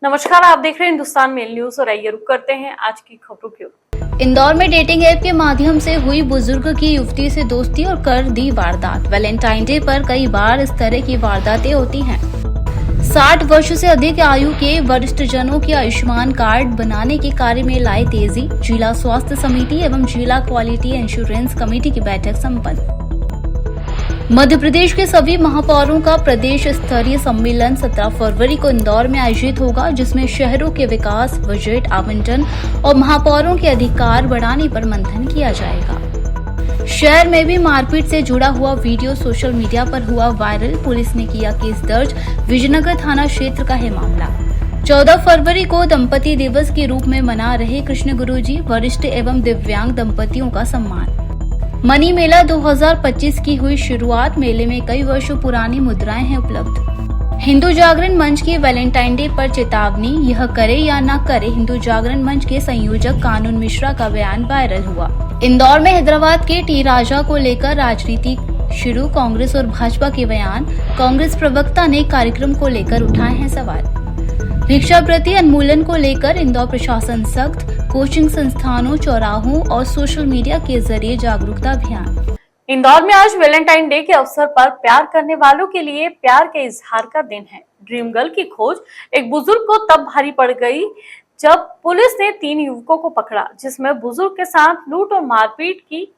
नमस्कार, आप देख रहे हैं हिंदुस्तान मेल न्यूज और आइए रुक करते हैं आज की खबरों की ओर। इंदौर में डेटिंग ऐप के माध्यम से हुई बुजुर्ग की युवती से दोस्ती और कर दी वारदात। वैलेंटाइन डे पर कई बार इस तरह की वारदातें होती हैं। 60 वर्ष से अधिक आयु के वरिष्ठ जनों के आयुष्मान कार्ड बनाने के कार्य में लाई तेजी। जिला स्वास्थ्य समिति एवं जिला क्वालिटी इंश्योरेंस कमेटी की बैठक संपन्न। मध्य प्रदेश के सभी महापौरों का प्रदेश स्तरीय सम्मेलन 17 फरवरी को इंदौर में आयोजित होगा, जिसमें शहरों के विकास, बजट आवंटन और महापौरों के अधिकार बढ़ाने पर मंथन किया जाएगा। शहर में भी मारपीट से जुड़ा हुआ वीडियो सोशल मीडिया पर हुआ वायरल। पुलिस ने किया केस दर्ज। विजयनगर थाना क्षेत्र का है मामला। 14 फरवरी को दंपति दिवस के रूप में मना रहे कृष्ण गुरुजी वरिष्ठ एवं दिव्यांग दंपतियों का सम्मान। मनी मेला 2025 की हुई शुरुआत। मेले में कई वर्षों पुरानी मुद्राएं हैं उपलब्ध। हिंदू जागरण मंच की वैलेंटाइन डे पर चेतावनी, यह करे या न करे। हिंदू जागरण मंच के संयोजक कानून मिश्रा का बयान वायरल हुआ। इंदौर में हैदराबाद के टी राजा को लेकर राजनीति शुरू। कांग्रेस और भाजपा के बयान। कांग्रेस प्रवक्ता ने कार्यक्रम को लेकर उठाए हैं सवाल। भिक्षावृत्ति उन्मूलन को लेकर इंदौर प्रशासन सख्त। कोचिंग संस्थानों, चौराहों और सोशल मीडिया के जरिए जागरूकता अभियान। इंदौर में आज वैलेंटाइन डे के अवसर पर प्यार करने वालों के लिए प्यार के इजहार का दिन है। ड्रीम गर्ल की खोज एक बुजुर्ग को तब भारी पड़ गई जब पुलिस ने 3 युवकों को पकड़ा, जिसमें बुजुर्ग के साथ लूट और मारपीट की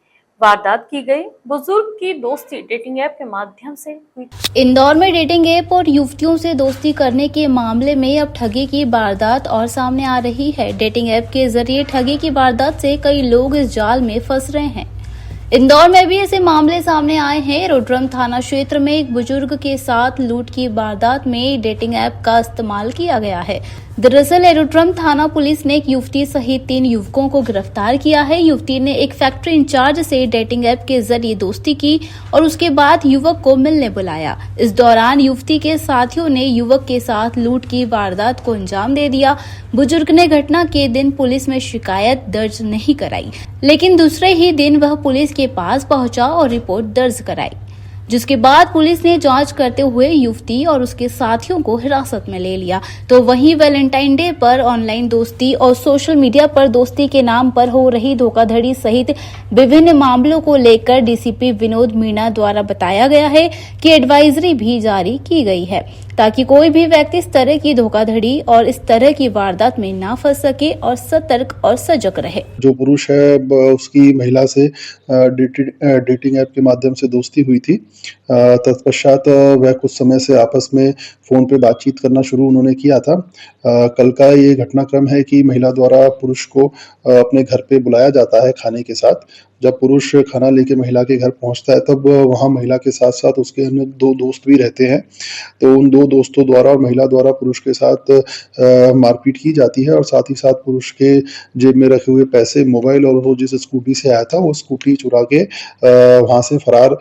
वारदात की गई। बुजुर्ग की दोस्ती डेटिंग ऐप के माध्यम से हुई। इंदौर में डेटिंग ऐप और युवतियों से दोस्ती करने के मामले में अब ठगी की वारदात और सामने आ रही है। डेटिंग ऐप के जरिए ठगी की वारदात से कई लोग इस जाल में फंस रहे हैं। इंदौर में भी ऐसे मामले सामने आए हैं। एरोड्रम थाना क्षेत्र में एक बुजुर्ग के साथ लूट की वारदात में डेटिंग ऐप का इस्तेमाल किया गया है। दरअसल एरोड्रम थाना पुलिस ने एक युवती सहित 3 युवकों को गिरफ्तार किया है। युवती ने एक फैक्ट्री इंचार्ज से डेटिंग ऐप के जरिए दोस्ती की और उसके बाद युवक को मिलने बुलाया। इस दौरान युवती के साथियों ने युवक के साथ लूट की वारदात को अंजाम दे दिया। बुजुर्ग ने घटना के दिन पुलिस में शिकायत दर्ज नहीं कराई, लेकिन दूसरे ही दिन वह पुलिस के पास पहुंचा और रिपोर्ट दर्ज कराई, जिसके बाद पुलिस ने जांच करते हुए युवती और उसके साथियों को हिरासत में ले लिया। तो वहीं वैलेंटाइन डे पर ऑनलाइन दोस्ती और सोशल मीडिया पर दोस्ती के नाम पर हो रही धोखाधड़ी सहित विभिन्न मामलों को लेकर डीसीपी विनोद मीणा द्वारा बताया गया है कि एडवाइजरी भी जारी की गई है, ताकि कोई भी व्यक्ति इस तरह की धोखाधड़ी और इस तरह की वारदात में ना फंस सके और सतर्क और सजग रहे। जो पुरुष है उसकी महिला से डेटिंग ऐप के माध्यम से दोस्ती हुई थी। तत्पश्चात वह कुछ समय से आपस में फोन पे बातचीत करना शुरू उन्होंने किया था। कल का ये घटनाक्रम है कि महिला द्वारा पुरुष को अपने घर पे बुलाया जाता है खाने के साथ। जब पुरुष खाना लेके महिला के घर पहुंचता है तब वहां महिला के साथ साथ उसके अन्य 2 दोस्त भी रहते हैं। तो उन 2 दोस्तों द्वारा और महिला द्वारा पुरुष के साथ मारपीट की जाती है और साथ ही साथ पुरुष के जेब में रखे हुए पैसे, मोबाइल और वो जिस स्कूटी से आया था वो स्कूटी चुरा के वहां से फरार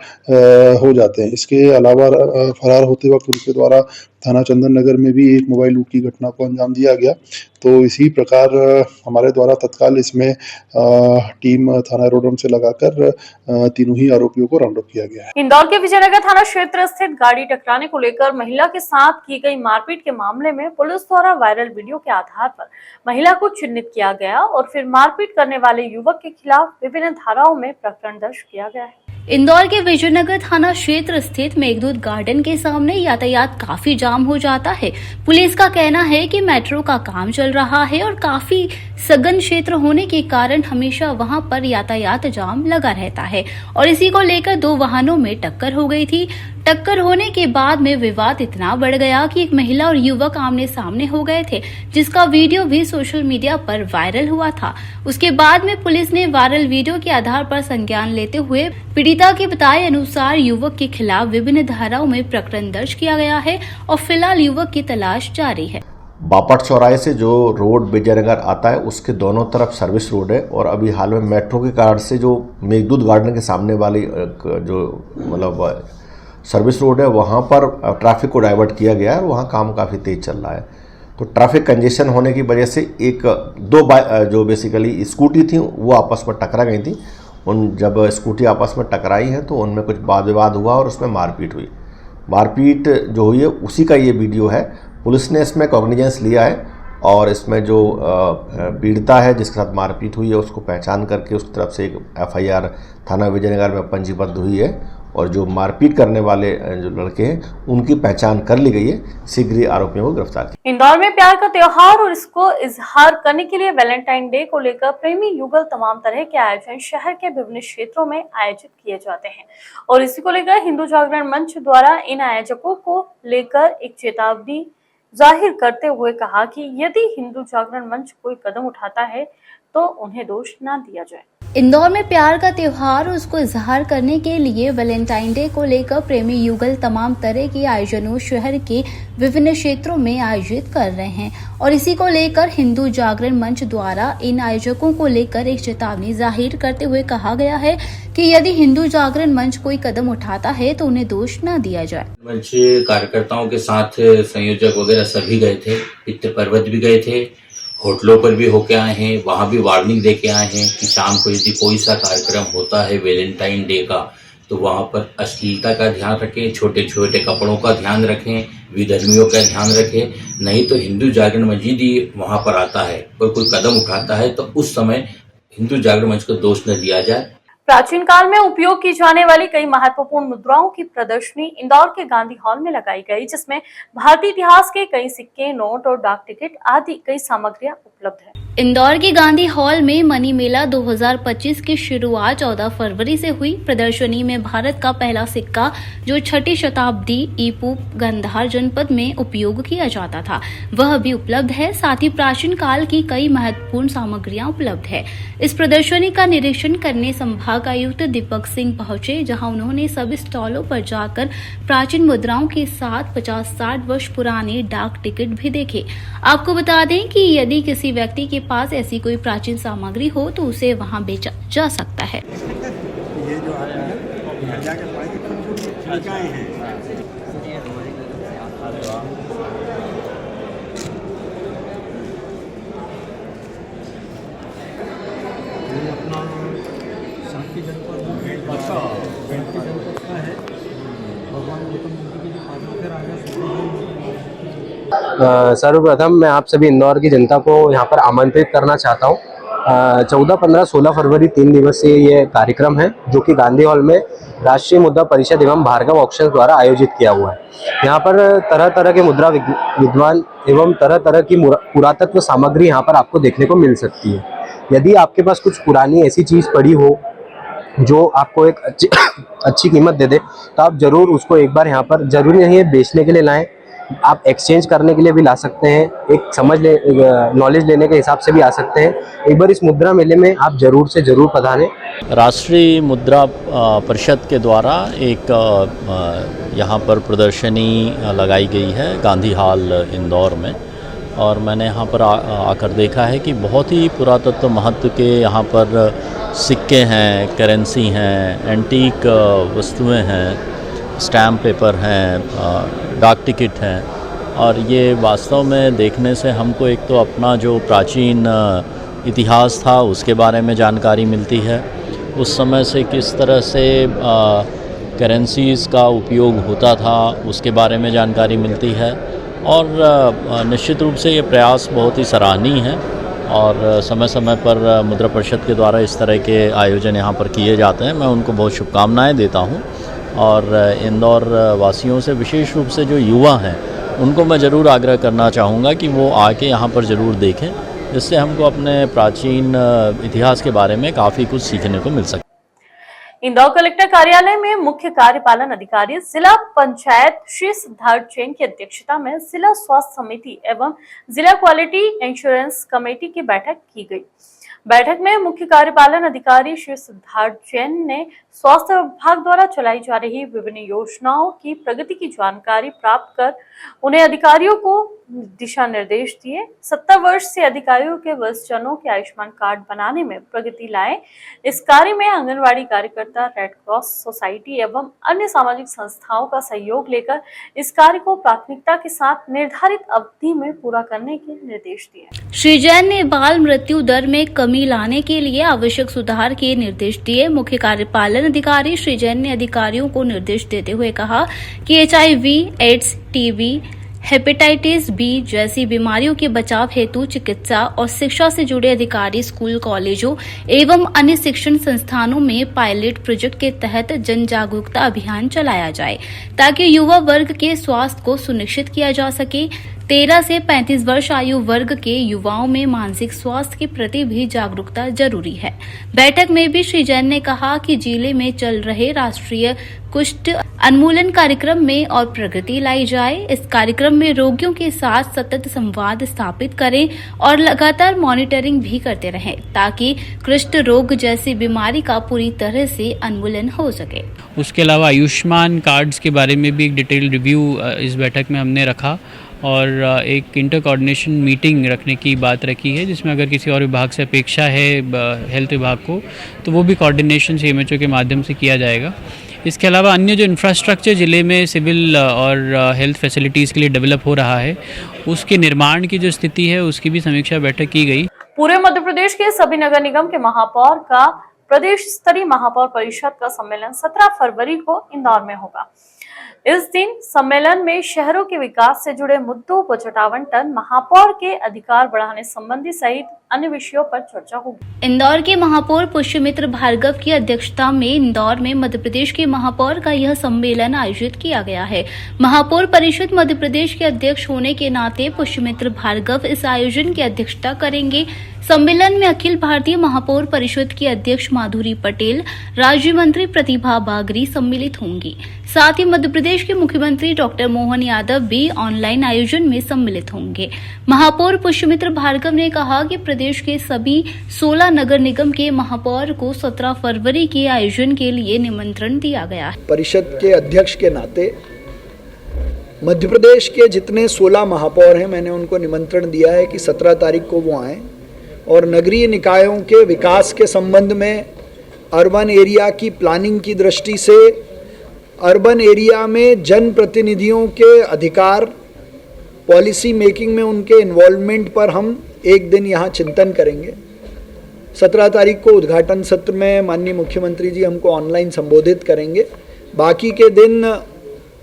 हो जाते हैं। इसके अलावा फरार होते वक्त उनके द्वारा थाना चंदन नगर में भी एक मोबाइल लूट की घटना को अंजाम दिया गया। तो इसी प्रकार हमारे द्वारा तत्काल इसमें टीम थाना एरोड्रम से लगाकर तीनों ही आरोपियों को राउंड अप किया गया है। इंदौर के विजयनगर थाना क्षेत्र स्थित गाड़ी टकराने को लेकर महिला के साथ की गई मारपीट के मामले में पुलिस द्वारा वायरल वीडियो के आधार पर महिला को चिन्हित किया गया और फिर मारपीट करने वाले युवक के खिलाफ विभिन्न धाराओं में प्रकरण दर्ज किया गया है। इंदौर के विजयनगर थाना क्षेत्र स्थित मेघदूत गार्डन के सामने यातायात काफी जाम हो जाता है। पुलिस का कहना है कि मेट्रो का काम चल रहा है और काफी सघन क्षेत्र होने के कारण हमेशा वहां पर यातायात जाम लगा रहता है और इसी को लेकर 2 वाहनों में टक्कर हो गई थी। टक्कर होने के बाद में विवाद इतना बढ़ गया कि एक महिला और युवक आमने सामने हो गए थे, जिसका वीडियो भी सोशल मीडिया पर वायरल हुआ था। उसके बाद में पुलिस ने वायरल वीडियो के आधार पर संज्ञान लेते हुए पीड़िता के बताए अनुसार युवक के खिलाफ विभिन्न धाराओं में प्रकरण दर्ज किया गया है और फिलहाल युवक की तलाश जारी है। बापट चौराहे से जो रोड विजयनगर आता है उसके दोनों तरफ सर्विस रोड है और अभी हाल में मेट्रो के कारण से जो मेघदूत गार्डन के सामने वाली जो मतलब सर्विस रोड है वहाँ पर ट्रैफिक को डाइवर्ट किया गया है और वहाँ काम काफ़ी तेज़ चल रहा है। तो ट्रैफिक कंजेशन होने की वजह से दो जो बेसिकली स्कूटी थी वो आपस में टकरा गई थी। जब स्कूटी आपस में टकराई है तो उनमें कुछ वाद विवाद हुआ और उसमें मारपीट हुई। मारपीट जो हुई है उसी का ये वीडियो है। पुलिस ने इसमें कॉग्निजेंस लिया है और इसमें जो पीड़िता है जिसके साथ मारपीट हुई है उसको पहचान करके उसकी तरफ से एक FIR थाना विजयनगर में पंजीबद्ध हुई है और जो मारपीट करने वाले जो लड़के हैं उनकी पहचान कर ली गई है। शीघ्र ही आरोपियों को गिरफ्तार किया। इंदौर में प्यार का त्योहार और इसको इजहार करने के लिए वैलेंटाइन डे को लेकर प्रेमी युगल तमाम तरह के आयोजन शहर के विभिन्न क्षेत्रों में आयोजित किए जाते हैं और इसी को लेकर हिंदू जागरण मंच द्वारा इन आयोजकों को लेकर एक चेतावनी जाहिर करते हुए कहा कि यदि हिंदू जागरण मंच कोई कदम उठाता है तो उन्हें दोष न दिया जाए। इंदौर में प्यार का त्योहार और उसको इजहार करने के लिए वैलेंटाइन डे को लेकर प्रेमी युगल तमाम तरह के आयोजनों शहर के विभिन्न क्षेत्रों में आयोजित कर रहे हैं और इसी को लेकर हिंदू जागरण मंच द्वारा इन आयोजकों को लेकर एक चेतावनी जाहिर करते हुए कहा गया है कि यदि हिंदू जागरण मंच कोई कदम उठाता है तो उन्हें दोष न दिया जाए। मंच कार्यकर्ताओं के साथ संयोजक वगैरह सभी गए थे, पितृ पर्वत भी गए थे, होटलों पर भी होके आए हैं, वहां भी वार्निंग दे के आए हैं कि शाम को यदि कोई सा कार्यक्रम होता है वैलेंटाइन डे का तो वहां पर अश्लीलता का ध्यान रखें, छोटे छोटे कपड़ों का ध्यान रखें, विधर्मियों का ध्यान रखें। नहीं तो हिंदू जागरण मंच यदि वहां पर आता है और कोई कदम उठाता है तो उस समय हिंदू जागरण मंच को दोष न दिया जाए। प्राचीन काल में उपयोग की जाने वाली कई महत्वपूर्ण मुद्राओं की प्रदर्शनी इंदौर के गांधी हॉल में लगाई गई, जिसमें भारतीय इतिहास के कई सिक्के, नोट और डाक टिकट आदि कई सामग्रियां उपलब्ध है। इंदौर के गांधी हॉल में मनी मेला 2025 की शुरुआत 14 फरवरी से हुई। प्रदर्शनी में भारत का पहला सिक्का जो 6ठी शताब्दी ईपू गांधार जनपद में उपयोग किया जाता था वह भी उपलब्ध है। साथ ही प्राचीन काल की कई महत्वपूर्ण सामग्रियां उपलब्ध है। इस प्रदर्शनी का निरीक्षण करने संभाग आयुक्त दीपक सिंह पहुंचे, जहां उन्होंने सभी स्टॉलों पर जाकर प्राचीन मुद्राओं के साथ 50-60 वर्ष पुराने डाक टिकट भी देखे। आपको बता दें कि यदि किसी व्यक्ति के पास ऐसी कोई प्राचीन सामग्री हो तो उसे वहां बेचा जा सकता है। ये जो आता है यहाँ जाकर पढ़ के कुछ निकाय हैं। ये अपना शांति जनपद का है। भगवान गौतम बुद्ध की जो पादों से राजा सर्वप्रथम मैं आप सभी इंदौर की जनता को यहाँ पर आमंत्रित करना चाहता हूँ। 14, 15, 16 फरवरी 3 दिवसीय ये कार्यक्रम है जो कि गांधी हॉल में राष्ट्रीय मुद्रा परिषद एवं भार्गव ऑक्शन द्वारा आयोजित किया हुआ है। यहाँ पर तरह तरह के मुद्रा विद्वान एवं तरह तरह की पुरातत्व सामग्री यहाँ पर आपको देखने को मिल सकती है। यदि आपके पास कुछ पुरानी ऐसी चीज़ पड़ी हो जो आपको एक अच्छी कीमत दे दे तो आप ज़रूर उसको एक बार यहाँ पर, जरूरी नहीं है बेचने के लिए लाएं, आप एक्सचेंज करने के लिए भी ला सकते हैं, एक नॉलेज लेने के हिसाब से भी आ सकते हैं। एक बार इस मुद्रा मेले में आप जरूर से जरूर पधारें। राष्ट्रीय मुद्रा परिषद के द्वारा एक यहाँ पर प्रदर्शनी लगाई गई है गांधी हॉल इंदौर में और मैंने यहाँ पर आकर देखा है कि बहुत ही पुरातत्व महत्व के यहाँ पर सिक्के हैं, करेंसी हैं, एंटीक वस्तुएं हैं, स्टैम्प पेपर हैं, डाक टिकट हैं और ये वास्तव में देखने से हमको एक तो अपना जो प्राचीन इतिहास था उसके बारे में जानकारी मिलती है, उस समय से किस तरह से करेंसीज़ का उपयोग होता था उसके बारे में जानकारी मिलती है और निश्चित रूप से ये प्रयास बहुत ही सराहनीय है और समय समय पर मुद्रा परिषद के द्वारा इस तरह के आयोजन यहाँ पर किए जाते हैं। मैं उनको बहुत शुभकामनाएं देता हूँ और इंदौर वासियों से, विशेष रूप से जो युवा हैं, उनको मैं ज़रूर आग्रह करना चाहूँगा कि वो आके यहाँ पर ज़रूर देखें, जिससे हमको अपने प्राचीन इतिहास के बारे में काफ़ी कुछ सीखने को मिल सके। इंदौर कलेक्टर कार्यालय में मुख्य कार्यपालन अधिकारी जिला पंचायत श्री सिद्धार्थ जैन की अध्यक्षता में जिला स्वास्थ्य समिति एवं जिला क्वालिटी इंश्योरेंस कमेटी की बैठक की गई। बैठक में मुख्य कार्यपालन अधिकारी श्री सिद्धार्थ जैन ने स्वास्थ्य विभाग द्वारा चलाई जा रही विभिन्न योजनाओं की प्रगति की जानकारी प्राप्त कर उन्हें अधिकारियों को दिशा निर्देश दिए। 70 वर्ष से अधिक आयु के वयस्कजनों के आयुष्मान कार्ड बनाने में प्रगति लाए। इस कार्य में आंगनवाड़ी कार्यकर्ता, रेड क्रॉस सोसाइटी एवं अन्य सामाजिक संस्थाओं का सहयोग लेकर इस कार्य को प्राथमिकता के साथ निर्धारित अवधि में पूरा करने के निर्देश दिए। श्री जैन ने बाल मृत्यु दर में कमी लाने के लिए आवश्यक सुधार के निर्देश दिए। मुख्य कार्यपालन अधिकारी श्री जैन ने अधिकारियों को निर्देश देते हुए कहा कि HIV, AIDS, TB, hepatitis B जैसी बीमारियों के बचाव हेतु चिकित्सा और शिक्षा से जुड़े अधिकारी स्कूल, कॉलेजों एवं अन्य शिक्षण संस्थानों में पायलट प्रोजेक्ट के तहत जन जागरूकता अभियान चलाया जाए ताकि युवा वर्ग के स्वास्थ्य को सुनिश्चित किया जा सके। 13 से 35 वर्ष आयु वर्ग के युवाओं में मानसिक स्वास्थ्य के प्रति भी जागरूकता जरूरी है। बैठक में भी श्री जैन ने कहा कि जिले में चल रहे राष्ट्रीय कुष्ठ उन्मूलन कार्यक्रम में और प्रगति लाई जाए। इस कार्यक्रम में रोगियों के साथ सतत संवाद स्थापित करें और लगातार मॉनिटरिंग भी करते रहें ताकि कुष्ठ रोग जैसी बीमारी का पूरी तरह से उन्मूलन हो सके। उसके अलावा आयुष्मान कार्ड्स के बारे में भी एक डिटेल रिव्यू इस बैठक में हमने रखा और एक इंटर कोऑर्डिनेशन मीटिंग रखने की बात रखी है, जिसमें अगर किसी और विभाग से अपेक्षा है हेल्थ विभाग को तो वो भी कोऑर्डिनेशन CMHO के माध्यम से किया जाएगा। इसके अलावा अन्य जो इंफ्रास्ट्रक्चर ज़िले में सिविल और हेल्थ फैसिलिटीज़ के लिए डेवलप हो रहा है उसके निर्माण की जो स्थिति है उसकी भी समीक्षा बैठक की गई। पूरे मध्य प्रदेश के सभी नगर निगम के महापौर का प्रदेश स्तरीय महापौर परिषद का सम्मेलन 17 फरवरी को इंदौर में होगा। इस दिन सम्मेलन में शहरों के विकास से जुड़े मुद्दों, बजट आवंटन, महापौर के अधिकार बढ़ाने संबंधी सहित अन्य विषयों पर चर्चा होगी। इंदौर के महापौर पुष्यमित्र भार्गव की अध्यक्षता में इंदौर में मध्य प्रदेश के महापौर का यह सम्मेलन आयोजित किया गया है। महापौर परिषद मध्य प्रदेश के अध्यक्ष होने के नाते पुष्यमित्र भार्गव इस आयोजन की अध्यक्षता करेंगे। सम्मेलन में अखिल भारतीय महापौर परिषद की अध्यक्ष माधुरी पटेल, राज्य मंत्री प्रतिभा बागरी सम्मिलित होंगी। साथ ही मध्य प्रदेश के मुख्यमंत्री डॉक्टर मोहन यादव भी ऑनलाइन आयोजन में सम्मिलित होंगे। महापौर पुष्यमित्र भार्गव ने कहा कि प्रदेश के सभी 16 नगर निगम के महापौर को 17 फरवरी के आयोजन के लिए निमंत्रण दिया गया है। परिषद के अध्यक्ष के नाते मध्य प्रदेश के जितने 16 महापौर हैं, मैंने उनको निमंत्रण दिया है कि 17 तारीख को वो आएँ और नगरीय निकायों के विकास के संबंध में अर्बन एरिया की प्लानिंग की दृष्टि से अर्बन एरिया में जन प्रतिनिधियों के अधिकार, पॉलिसी मेकिंग में उनके इन्वॉल्वमेंट पर हम एक दिन यहाँ चिंतन करेंगे। 17 तारीख को उद्घाटन सत्र में माननीय मुख्यमंत्री जी हमको ऑनलाइन संबोधित करेंगे। बाकी के दिन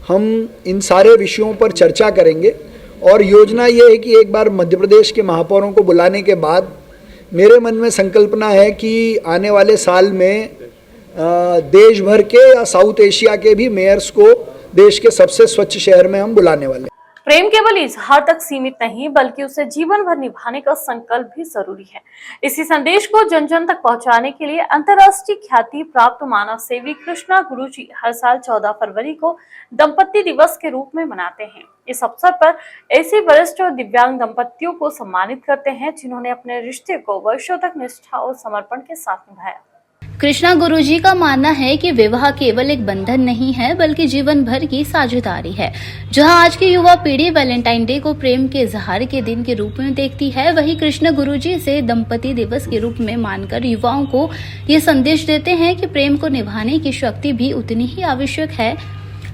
हम इन सारे विषयों पर चर्चा करेंगे और योजना ये है कि एक बार मध्य प्रदेश के महापौरों को बुलाने के बाद मेरे मन में संकल्पना है कि आने वाले साल में देश भर के या साउथ एशिया के भी मेयर्स को देश के सबसे स्वच्छ शहर में हम बुलाने वाले हैं। प्रेम केवल इजहार तक सीमित नहीं बल्कि उसे जीवन भर निभाने का संकल्प भी जरूरी है। इसी संदेश को जन जन तक पहुंचाने के लिए अंतर्राष्ट्रीय ख्याति प्राप्त मानव सेवी कृष्णा गुरुजी हर साल 14 फरवरी को दंपति दिवस के रूप में मनाते हैं। इस अवसर पर ऐसे वरिष्ठ और दिव्यांग दंपतियों को सम्मानित करते हैं जिन्होंने अपने रिश्ते को वर्षों तक निष्ठा और समर्पण के साथ निभाया। कृष्णा गुरुजी का मानना है कि विवाह केवल एक बंधन नहीं है बल्कि जीवन भर की साझेदारी है। जहां आज की युवा पीढ़ी वैलेंटाइन डे को प्रेम के इजहार के दिन के रूप में देखती है, वहीं कृष्णा गुरुजी इसे दंपति दिवस के रूप में मानकर युवाओं को ये संदेश देते हैं कि प्रेम को निभाने की शक्ति भी उतनी ही आवश्यक है।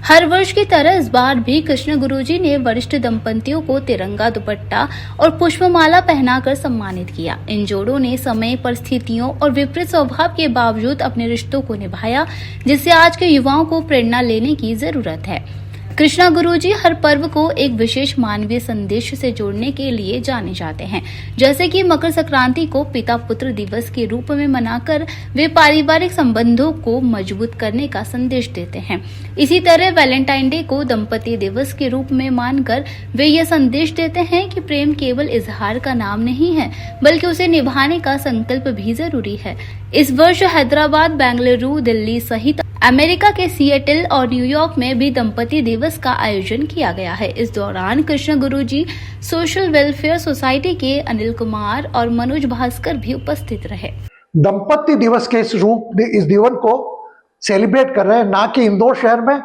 हर वर्ष की तरह इस बार भी कृष्ण गुरुजी ने वरिष्ठ दंपतियों को तिरंगा दुपट्टा और पुष्पमाला पहनाकर सम्मानित किया। इन जोड़ों ने समय, परिस्थितियों और विपरीत स्वभाव के बावजूद अपने रिश्तों को निभाया, जिससे आज के युवाओं को प्रेरणा लेने की जरूरत है। कृष्णा गुरुजी हर पर्व को एक विशेष मानवीय संदेश से जोड़ने के लिए जाने जाते हैं। जैसे कि मकर संक्रांति को पिता पुत्र दिवस के रूप में मनाकर वे पारिवारिक संबंधों को मजबूत करने का संदेश देते हैं। इसी तरह वैलेंटाइन डे को दंपति दिवस के रूप में मानकर वे यह संदेश देते हैं कि प्रेम केवल इजहार का नाम नहीं है बल्कि उसे निभाने का संकल्प भी जरूरी है। इस वर्ष हैदराबाद, बेंगलुरु, दिल्ली सहित अमेरिका के सिएटल और न्यूयॉर्क में भी दंपति दिवस का आयोजन किया गया है। इस दौरान कृष्ण गुरुजी सोशल वेलफेयर सोसाइटी के अनिल कुमार और मनोज भास्कर भी उपस्थित रहे। दंपति दिवस के इस दिन को सेलिब्रेट कर रहे हैं, ना कि इंदौर शहर में,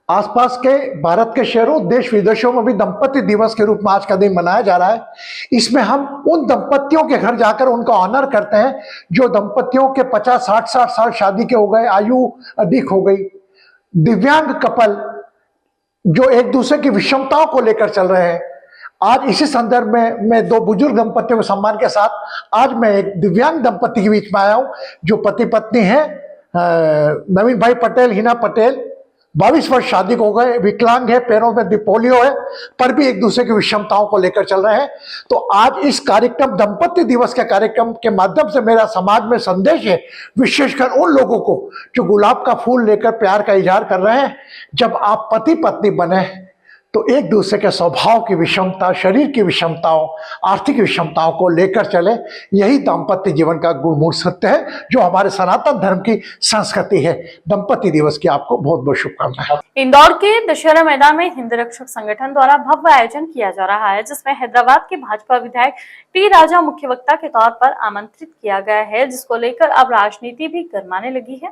आसपास के भारत के शहरों, देश विदेशों में भी दंपति दिवस के रूप में आज का दिन मनाया जा रहा है। इसमें हम उन दंपतियों के घर जाकर उनका ऑनर करते हैं जो दंपतियों के 50-60 साल शादी के हो गए, आयु अधिक हो गई, दिव्यांग कपल जो एक दूसरे की विषमताओं को लेकर चल रहे हैं। आज इसी संदर्भ में मैं दो बुजुर्ग दंपतियों के सम्मान के साथ आज मैं एक दिव्यांग दंपति के बीच में आया हूं जो पति पत्नी है, नवीन भाई पटेल, हिना पटेल, 22 वर्ष शादी हो गए, विकलांग है, पैरों में पोलियो है, पर भी एक दूसरे की विषमताओं को लेकर चल रहे हैं। तो आज इस कार्यक्रम, दंपत्ति दिवस के कार्यक्रम के माध्यम से मेरा समाज में संदेश है, विशेषकर उन लोगों को जो गुलाब का फूल लेकर प्यार का इजहार कर रहे हैं। जब आप पति पत्नी बने तो एक दूसरे के स्वभाव की विषमता, शरीर की विषमताओं, आर्थिक विषमताओं को लेकर चले। यही दाम्पत्य जीवन का गुणमूल सत्य है, जो हमारे सनातन धर्म की संस्कृति है। दंपत्ति दिवस की आपको बहुत बहुत शुभकामनाएं। इंदौर के दशहरा मैदान में हिंद रक्षक संगठन द्वारा भव्य आयोजन किया जा रहा है, जिसमें हैदराबाद के भाजपा विधायक टी राजा मुख्य वक्ता के तौर पर आमंत्रित किया गया है, जिसको लेकर अब राजनीति भी गरमाने लगी है।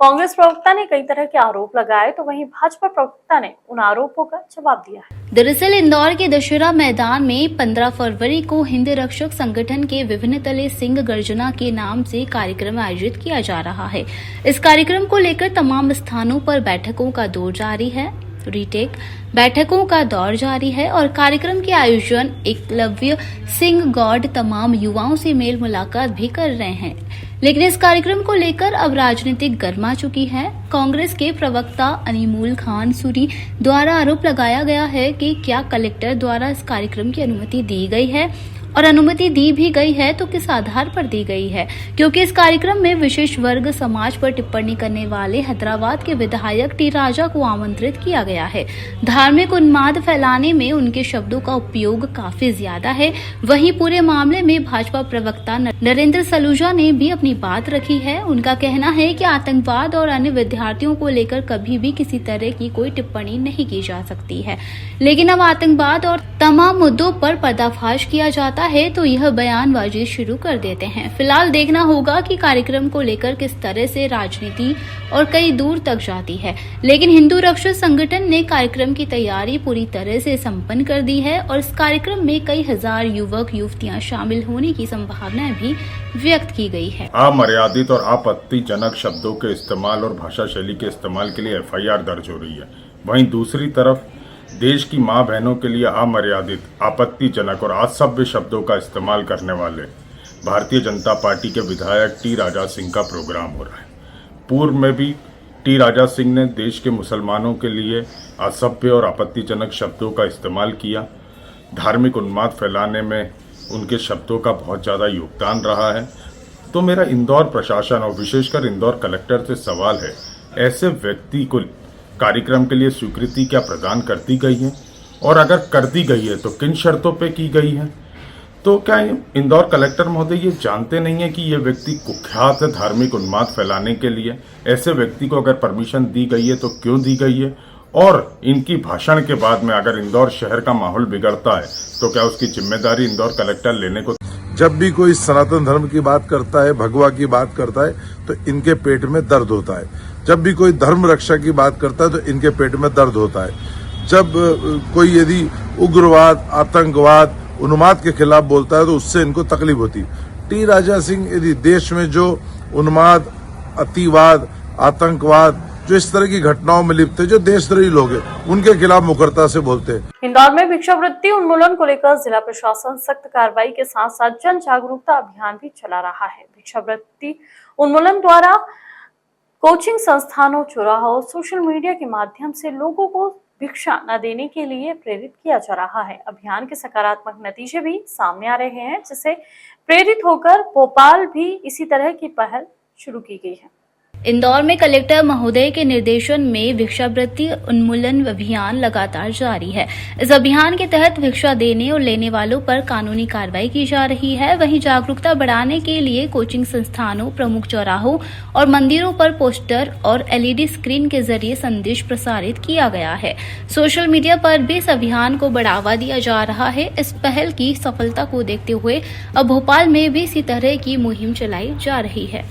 कांग्रेस प्रवक्ता ने कई तरह के आरोप लगाए, तो वहीं भाजपा प्रवक्ता ने उन आरोपों का जवाब दिया है। दरअसल इंदौर के दशहरा मैदान में 15 फरवरी को हिंद रक्षक संगठन के विभिन्न तले सिंह गर्जना के नाम से कार्यक्रम आयोजित किया जा रहा है। इस कार्यक्रम को लेकर तमाम स्थानों पर बैठकों का दौर जारी है। रीटेक बैठकों का दौर जारी है और कार्यक्रम के आयोजन एकलव्य सिंह गौड़ तमाम युवाओं से मेल मुलाकात भी कर रहे हैं। लेकिन इस कार्यक्रम को लेकर अब राजनीतिक गरमा चुकी है। कांग्रेस के प्रवक्ता अनीमुल खान सूरी द्वारा आरोप लगाया गया है कि क्या कलेक्टर द्वारा इस कार्यक्रम की अनुमति दी गई है, और अनुमति दी भी गई है तो किस आधार पर दी गई है, क्योंकि इस कार्यक्रम में विशेष वर्ग समाज पर टिप्पणी करने वाले हैदराबाद के विधायक टी राजा को आमंत्रित किया गया है। धार्मिक उन्माद फैलाने में उनके शब्दों का उपयोग काफी ज्यादा है। वहीं पूरे मामले में भाजपा प्रवक्ता नरेंद्र सलूजा ने भी अपनी बात रखी है। उनका कहना है कि आतंकवाद और अन्य विद्यार्थियों को लेकर कभी भी किसी तरह की कोई टिप्पणी नहीं की जा सकती है, लेकिन अब आतंकवाद और तमाम मुद्दों पर पर्दाफाश किया जाता है तो यह बयानबाजी शुरू कर देते हैं। फिलहाल देखना होगा कि कार्यक्रम को लेकर किस तरह से राजनीति और कई दूर तक जाती है, लेकिन हिंदू रक्षक संगठन ने कार्यक्रम की तैयारी पूरी तरह से संपन्न कर दी है और इस कार्यक्रम में कई हजार युवक युवतियां शामिल होने की संभावनाएं भी व्यक्त की गई है। अमर्यादित और आपत्तिजनक शब्दों के इस्तेमाल और भाषा शैली के इस्तेमाल के लिए FIR दर्ज हो रही है। वहीं दूसरी तरफ देश की मां बहनों के लिए अमर्यादित, आपत्तिजनक और असभ्य शब्दों का इस्तेमाल करने वाले भारतीय जनता पार्टी के विधायक टी राजा सिंह का प्रोग्राम हो रहा है। पूर्व में भी टी राजा सिंह ने देश के मुसलमानों के लिए असभ्य और आपत्तिजनक शब्दों का इस्तेमाल किया। धार्मिक उन्माद फैलाने में उनके शब्दों का बहुत ज़्यादा योगदान रहा है। तो मेरा इंदौर प्रशासन और विशेषकर इंदौर कलेक्टर से सवाल है, ऐसे व्यक्ति को कार्यक्रम के लिए स्वीकृति क्या प्रदान कर दी गई है, और अगर कर दी गई है तो किन शर्तों पे की गई है? तो क्या इंदौर कलेक्टर महोदय ये जानते नहीं है कि ये व्यक्ति कुख्यात है धार्मिक उन्माद फैलाने के लिए? ऐसे व्यक्ति को अगर परमिशन दी गई है तो क्यों दी गई है? और इनकी भाषण के बाद में अगर इंदौर शहर का माहौल बिगड़ता है तो क्या उसकी जिम्मेदारी इंदौर कलेक्टर लेने को? जब भी कोई सनातन धर्म की बात करता है, भगवा की बात करता है, तो इनके पेट में दर्द होता है। जब भी कोई धर्म रक्षा की बात करता है तो इनके पेट में दर्द होता है। जब कोई यदि उग्रवाद, आतंकवाद, उन्माद के खिलाफ बोलता है तो उससे इनको तकलीफ होती है। टी राजा सिंह यदि देश में जो उन्माद, अतिवाद, आतंकवाद, जो इस तरह की घटनाओं में लिप्त है, जो देशद्रोही लोग हैं, उनके खिलाफ मुखरता से बोलते हैं। इंदौर में भिक्षावृत्ति उन्मूलन को लेकर जिला प्रशासन सख्त कार्रवाई के साथ साथ जन जागरूकता अभियान भी चला रहा है। भिक्षावृत्ति उन्मूलन द्वारा कोचिंग संस्थानों, चौराहों, सोशल मीडिया के माध्यम से लोगों को भिक्षा न देने के लिए प्रेरित किया जा रहा है। अभियान के सकारात्मक नतीजे भी सामने आ रहे हैं, जिससे प्रेरित होकर भोपाल भी इसी तरह की पहल शुरू की गई है। इंदौर में कलेक्टर महोदय के निर्देशन में भिक्षावृत्ति उन्मूलन अभियान लगातार जारी है। इस अभियान के तहत भिक्षा देने और लेने वालों पर कानूनी कार्रवाई की जा रही है। वहीं जागरूकता बढ़ाने के लिए कोचिंग संस्थानों, प्रमुख चौराहों और मंदिरों पर पोस्टर और LED स्क्रीन के जरिए संदेश प्रसारित किया गया है। सोशल मीडिया पर भी इस अभियान को बढ़ावा दिया जा रहा है। इस पहल की सफलता को देखते हुए अब भोपाल में भी इसी तरह की मुहिम चलाई जा रही है।